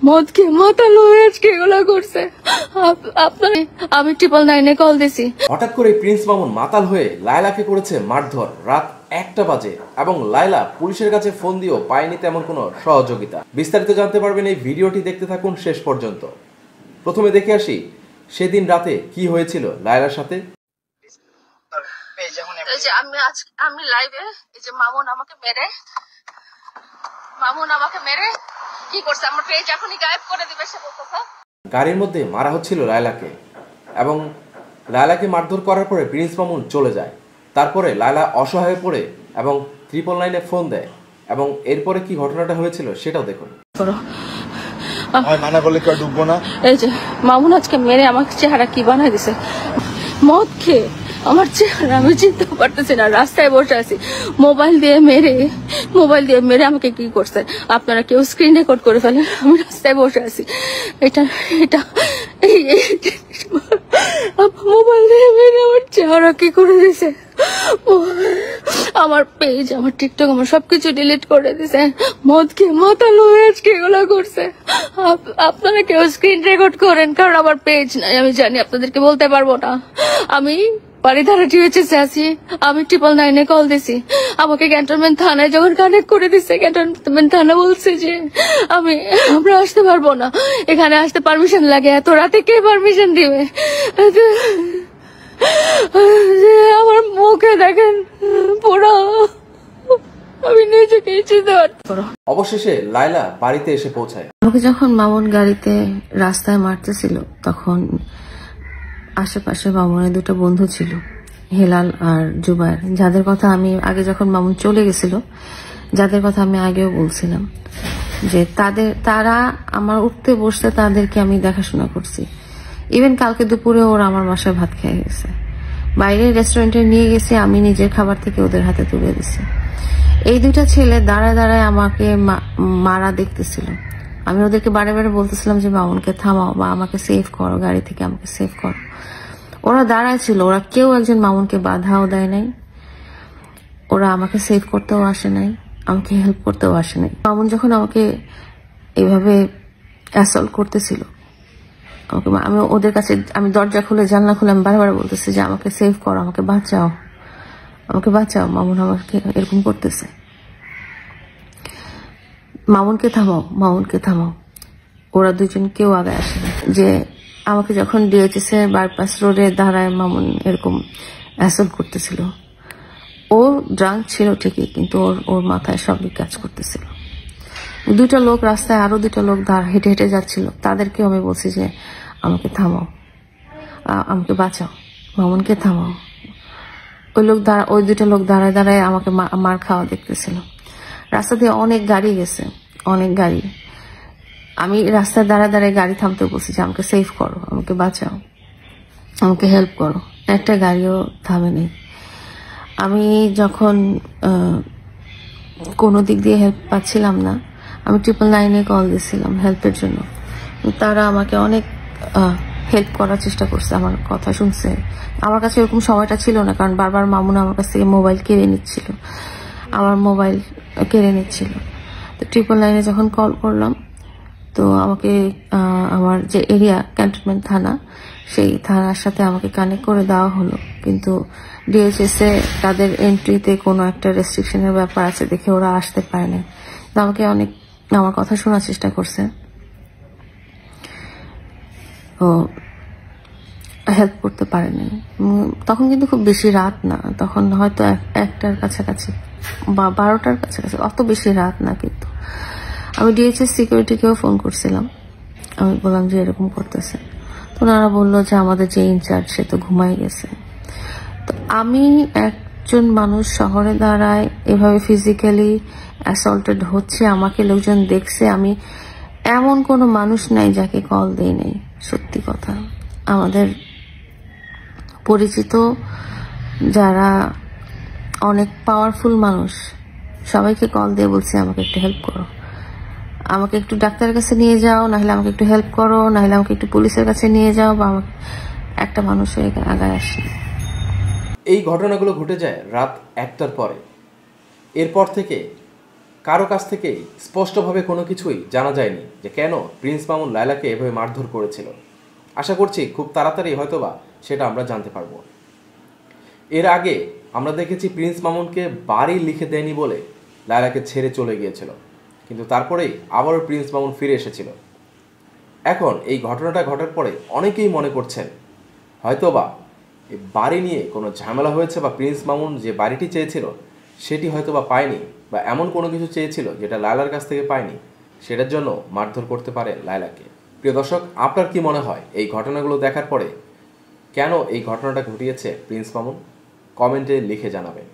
মদ খেয়ে মাথা লয়ে আজকে এগুলা করছে। আপনার আমি 999-এ কল দিছি। হঠাৎ করে প্রিন্স মামুন মাতাল হয়ে লায়লাকে করেছে মারধর রাত 1টা বাজে এবং লায়লা পুলিশের কাছে ফোন দিয়েও পায়নি তেমন কোনো সহযোগিতা। বিস্তারিত জানতে পারবেন এই ভিডিওটি দেখতে থাকুন শেষ পর্যন্ত। প্রথমে দেখে আসি সেদিন রাতে কি হয়েছিল লায়লার সাথে। আমি লাইভে এই যে মামুন আমাকে মেরে কি করছে, আমার পেজ এখনই গায়েব করে দিবে সে বলতেছে। গাড়ির মধ্যে মারা হচ্ছিল লায়লাকে এবং লায়লাকে মারধর করার পরে প্রিন্স মামুন চলে যায়। তারপরে লায়লা অসহায় পড়ে এবং 999-এ ফোন দেয় এবং এরপরে কি ঘটনাটা হয়েছিল সেটাও দেখুন। মানা করলে কেউ ডুববো না। এই যে মামুন আজকে মেরে আমাকে চেহারা কি বানাই দিছে, মদ খেয়ে আমার চেহারা আমি চিনতে পারতেছি না। রাস্তায় বসে আছি, মোবাইল দিয়ে মেরে আমাকে কি করছে আপনারা কেউ স্ক্রিন রেকর্ড করে ফেলেন। আমি রাস্তায় বসে আছি, এটা মোবাইল দিয়ে মেরে আমার চেহারা কি করে দিছে। আমার পেজ, আমার টিকটক, আমার সবকিছু ডিলিট করে দিছে। মদ খেয়ে মাথা লয়ে আজকে এগুলা করছে। আপনারা কেউ স্ক্রিন রেকর্ড করেন, কারণ আমার পেজ নাই, আমি জানি আপনাদেরকে বলতে পারবো না। আমি বাড়িধারা টিউএচএসে আছি, আমি 999-এ কল দিছি। আমাকে ক্যান্টনমেন্ট থানায় যখন কানেক্ট করে দিচ্ছে, ক্যান্টনমেন্ট থানা বলছে যে আমরা আসতে পারবো না, এখানে আসতে পারমিশন লাগে। এত রাতে কে পারমিশন দিবে? আমার মুখে দেখেন পুরো, আমি নিজেকে চিনতে পারছি। অবশেষে লায়লা বাড়িতে এসে পৌঁছায়। আমাকে যখন মামুন গাড়িতে রাস্তায় মারতেছিল তখন আশেপাশে মামুনের দুটো বন্ধু ছিল, হেলাল আর জুবায়ের, যাদের কথা আমি আগে যখন মামুন চলে গেছিল যাদের কথা আমি আগেও বলছিলাম যে তারা আমার উঠতে বসতে তাদেরকে আমি দেখাশোনা করছি। ইভেন কালকে দুপুরে ওরা আমার বাসায় ভাত খেয়ে গেছে, বাইরে রেস্টুরেন্টে নিয়ে গেছে, আমি নিজের খাবার থেকে ওদের হাতে তুলে দিছি। এই দুইটা ছেলে দাঁড়ায় দাঁড়ায় আমাকে মারা দেখতেছিল। আমি ওদেরকে বারে বারে বলতেছিলাম যে মামুনকে থামাও বা আমাকে সেভ করো, গাড়ি থেকে আমাকে সেভ করো। ওরা দাঁড়ায় ছিল, ওরা কেউ একজন মামুনকে বাধাও দেয় নাই, ওরা আমাকে সেভ করতেও আসে নাই, আমাকে হেল্প করতেও আসে নাই। মামুন যখন আমাকে এইভাবে অ্যাসল্ট করতেছিল, আমি ওদের কাছে, আমি দরজা খুলে জানলা খুলে আমি বারবার বলতেছি যে আমাকে সেভ করো, আমাকে বাঁচাও, আমাকে বাঁচাও, মামুন আমাকে এরকম করতেছে, মামুনকে থামাও, মামুনকে থামাও। ওরা দুজন কেউ আগে আসে না। যে আমাকে যখন ডিএইচএস এর বাইপাস রোডে দাঁড়ায় মামুন এরকম অ্যাসল্ট করতেছিল, ও ড্রাঙ্ক ছিল ঠিকই, কিন্তু ওর মাথায় সবই কাজ করতেছিল। দুইটা লোক রাস্তায়, আরো দুইটা লোক হেঁটে হেঁটে যাচ্ছিল, তাদেরকেও আমি বলছি যে আমাকে থামাও, আমাকে বাঁচাও, মামুনকে থামাও। ওই দুইটা লোক দাঁড়ায় দাঁড়ায় আমাকে মার খাওয়া দেখতেছিল। রাস্তা দিয়ে অনেক গাড়ি গেছে, অনেক গাড়ি। আমি রাস্তায় দাঁড়ায় দাঁড়ায় গাড়ি থামতে বলছি যে আমাকে সেভ করো, আমাকে বাঁচাও, আমাকে হেল্প করো। একটা গাড়িও থামে নেই। আমি যখন কোনো দিক দিয়ে হেল্প পাচ্ছিলাম না, আমি 999-এ কল দিয়েছিলাম হেল্পের জন্য। তারা আমাকে অনেক হেল্প করার চেষ্টা করছে, আমার কথা শুনছে। আমার কাছে এরকম সময়টা ছিল না, কারণ বারবার মামুন আমার কাছ থেকে মোবাইল কেড়ে নিচ্ছিল, আমার মোবাইল কেড়ে নিচ্ছিল। তো 999-এ যখন কল করলাম, তো আমাকে আমার যে এরিয়া ক্যান্টনমেন্ট থানা, সেই থানার সাথে আমাকে কানেক্ট করে দেওয়া হলো। কিন্তু ডিএইচএস-এ তাদের এন্ট্রিতে কোনো একটা রেস্ট্রিকশনের ব্যাপার আছে দেখে ওরা আসতে পারে না। তো আমাকে অনেক আমার কথা শোনার চেষ্টা করছে, ও হেল্প করতে পারে না। তখন কিন্তু খুব বেশি রাত না, তখন হয়তো 1টার কাছাকাছি বা 12টার কাছাকাছি, অত বেশি রাত না। কিন্তু আমি ডিএইচএস সিকিউরিটিকেও ফোন করছিলাম, আমি বললাম যে এরকম করতেছে। তো ওনারা বললো যে আমাদের যে ইনচার্জ সে তো ঘুমাই গেছে। তো আমি একজন মানুষ শহরে দাঁড়ায় এভাবে ফিজিক্যালি অ্যাসল্টেড হচ্ছে, আমাকে লোকজন দেখছে, আমি এমন কোনো মানুষ নাই যাকে কল দেই নাই। সত্যি কথা, আমাদের পরিচিত যারা অনেক পাওয়ারফুল মানুষ সবাইকে কল দিয়ে বলছে আমাকে একটু হেল্প করো, আমাকে একটু ডাক্তারের কাছে নিয়ে যাও, নাহলে আমাকে একটু হেল্প করো, নাহলে আমাকে একটু পুলিশের কাছে নিয়ে যাও, বা আমাকে একটা মানুষ হয়ে আগায় আসে। এই ঘটনাগুলো ঘটে যায় রাত 1টার পরে। এরপর থেকে কারো কাছ থেকেই স্পষ্টভাবে কোনো কিছুই জানা যায়নি যে কেন প্রিন্স মামুন লায়লাকে এভাবে মারধর করেছিল। আশা করছি খুব তাড়াতাড়ি হয়তোবা সেটা আমরা জানতে পারবো। এর আগে আমরা দেখেছি প্রিন্স মামুনকে বাড়ি লিখে দেয়নি বলে লায়লাকে ছেড়ে চলে গিয়েছিল, কিন্তু তারপরেই আবারও প্রিন্স মামুন ফিরে এসেছিল। এখন এই ঘটনাটা ঘটার পরে অনেকেই মনে করছেন হয়তোবা এই বাড়ি নিয়ে কোনো ঝামেলা হয়েছে, বা প্রিন্স মামুন যে বাড়িটি চেয়েছিল সেটি হয়তোবা পায়নি, বা এমন কোনো কিছু চেয়েছিল যেটা লায়লার কাছ থেকে পায়নি, সেটার জন্য মারধর করতে পারে লায়লাকে। প্রিয় দর্শক, আপনার কি মনে হয় এই ঘটনাগুলো দেখার পরে কেন এই ঘটনাটা ঘটিয়েছে প্রিন্স মামুন? কমেন্টে লিখে জানাবেন।